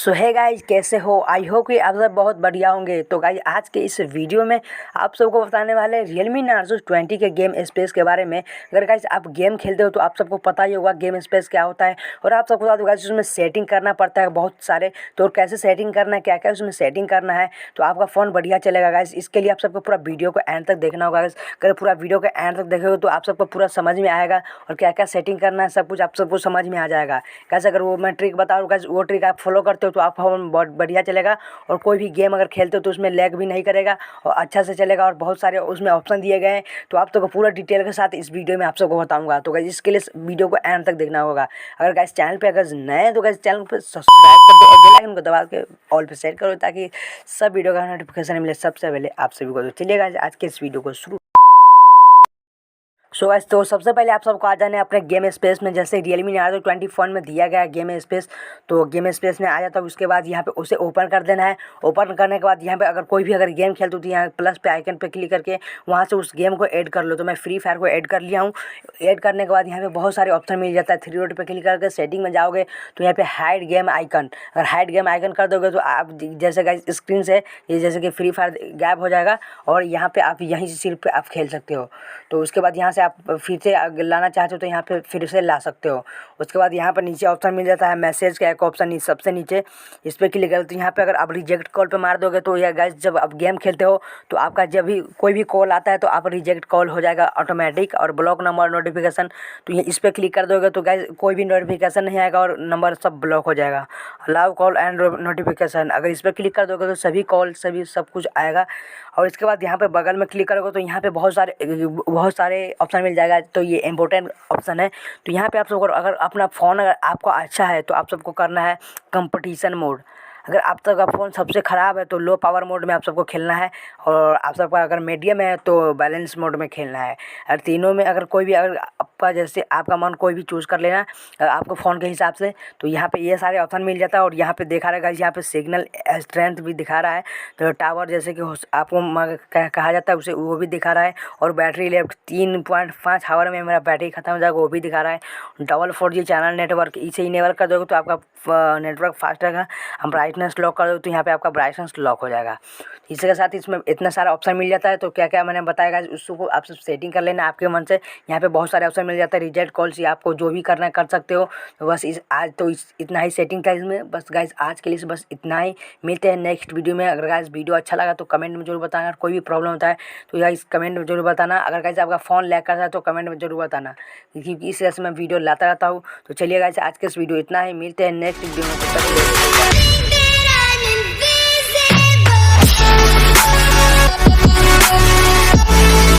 सो है गाइज, कैसे हो? आई होप कि आप सब बहुत बढ़िया होंगे। तो गाइज आज के इस वीडियो में आप सबको बताने वाले Realme Narzo 20 के गेम स्पेस के बारे में। अगर गाइज आप गेम खेलते हो तो आप सबको पता ही होगा गेम स्पेस क्या होता है। और आप सबको बता दूँ गाइज, उसमें सेटिंग करना पड़ता है बहुत सारे। तो कैसे सेटिंग करना है, क्या क्या उसमें सेटिंग करना है, तो आपका फ़ोन बढ़िया चलेगा गाइज। इसके लिए आप सबको पूरा वीडियो को एंड तक देखना होगा गाइज। अगर पूरा वीडियो को एंड तक देखोगे तो आप सबको पूरा समझ में आएगा और क्या क्या सेटिंग करना है सब कुछ आप सबको समझ में आ जाएगा। कैसे अगर वो मैं ट्रिक बता रहा हूँ गाइज, वो ट्रिक आप फॉलो करते हो तो आपका फ़ोन बहुत बढ़िया चलेगा। और कोई भी गेम अगर खेलते हो तो उसमें लैग भी नहीं करेगा और अच्छा से चलेगा। और बहुत सारे उसमें ऑप्शन दिए गए हैं, तो आप सबको पूरा डिटेल के साथ इस वीडियो में आप सबको बताऊंगा। तो गाइस इसके लिए वीडियो को एंड तक देखना होगा। अगर गाइस चैनल पे अगर नए हैं तो गाइस चैनल पे सब्सक्राइब कर दो और बेल आइकन को दबा के ऑल पे सेट करो, ताकि सब वीडियो का नोटिफिकेशन मिले सबसे पहले आप सभी को। तो चलिए गाइस आज के इस वीडियो को शुरू। सो गाइस, तो सबसे पहले आप सबको आ जाना है अपने गेम स्पेस में। जैसे Realme Narzo 20 फ़ोन में दिया गया है गेम स्पेस, तो गेम स्पेस में आ जाता है। उसके बाद यहाँ पे उसे ओपन कर देना है। ओपन करने के बाद यहाँ पे अगर कोई भी अगर गेम खेलते हो तो यहाँ प्लस पे आइकन पे क्लिक करके वहाँ से उस गेम को ऐड कर लो। तो मैं फ्री फायर को ऐड कर लिया हूँ। ऐड करने के बाद यहाँ पे बहुत सारे ऑप्शन मिल जाता है। थ्री डॉट पे क्लिक करके सेटिंग में जाओगे तो यहाँ पे हाइड गेम आइकन, अगर हाइड गेम आइकन कर दोगे तो आप जैसे गाइस स्क्रीन से ये जैसे कि फ्री फायर गायब हो जाएगा और यहाँ पे आप यहीं से सिर्फ आप खेल सकते हो। तो उसके बाद यहाँ से आप फिर से लाना चाहते हो तो यहाँ पे फिर से ला सकते हो। उसके बाद यहाँ पर नीचे ऑप्शन मिल जाता है मैसेज का एक ऑप्शन, सबसे नीचे इस पर क्लिक करो तो यहाँ पे अगर आप रिजेक्ट कॉल पे मार दोगे तो यह गाइस जब आप गेम खेलते हो तो आपका जब भी कोई भी कॉल आता है तो आप रिजेक्ट कॉल हो जाएगा ऑटोमेटिक। और ब्लॉक नंबर नोटिफिकेशन, तो ये इस पर क्लिक कर दोगे तो गाइस कोई भी नोटिफिकेशन नहीं आएगा और नंबर सब ब्लॉक हो जाएगा। अलाउ कॉल एंड नोटिफिकेशन, अगर इस पर क्लिक कर दोगे तो सभी कॉल सभी सब कुछ आएगा। और इसके बाद यहाँ पे बगल में क्लिक करोगे तो यहाँ पे बहुत सारे ऑप्शन मिल जाएगा। तो ये इंपॉर्टेंट ऑप्शन है। तो यहाँ पे आप सबको अगर अपना फ़ोन अगर आपका अच्छा है तो आप सबको करना है कंपटीशन मोड। अगर आप सबका फ़ोन सबसे ख़राब है तो लो पावर मोड में आप सबको खेलना है। और आप सबका अगर मीडियम है तो बैलेंस मोड में खेलना है। और तीनों में अगर कोई भी अगर आपका जैसे आपका मन कोई भी चूज़ कर लेना आपको फ़ोन के हिसाब से। तो यहाँ पे ये सारे ऑप्शन मिल जाता है। और यहाँ पे देखा रहेगा, यहाँ पे सिग्नल स्ट्रेंथ भी दिखा रहा है। तो टावर जैसे कि आपको कहा जाता है उसे, वो भी दिखा रहा है। और बैटरी लेफ्ट 3.5 आवर में मेरा बैटरी ख़त्म हो जाएगा, वो भी दिखा रहा है। डबल 4G चैनल नेटवर्क, इसे इनेबल कर दोगे तो आपका नेटवर्क फास्ट रहेगा। हम ब्राइटनेस लॉक कर दो तो यहाँ पे आपका ब्राइटनेस लॉक हो जाएगा। इसी के साथ इसमें इतना सारा ऑप्शन मिल जाता है। तो क्या क्या मैंने बताया उसको आप सब सेटिंग कर लेना आपके मन से। यहाँ पे बहुत सारे ऑप्शन मिल जाता है। रिजेक्ट कॉल से आपको जो भी करना है कर सकते हो। तो बस इतना ही सेटिंग था इसमें। बस गाइस आज के लिए बस इतना ही। मिलते हैं नेक्स्ट वीडियो में। अगर गाइस वीडियो अच्छा लगा तो कमेंट में जरूर बताना। अगर कोई भी प्रॉब्लम होता है तो गाइस कमेंट में जरूर बताना। अगर गाइस आपका फ़ोन लैग करता है तो कमेंट में जरूर बताना, क्योंकि इस वजह से मैं वीडियो लाता रहता हूँ। तो चलिए गाइस आज के इस वीडियो इतना ही। मिलते हैं नेक्स्ट वीडियो में।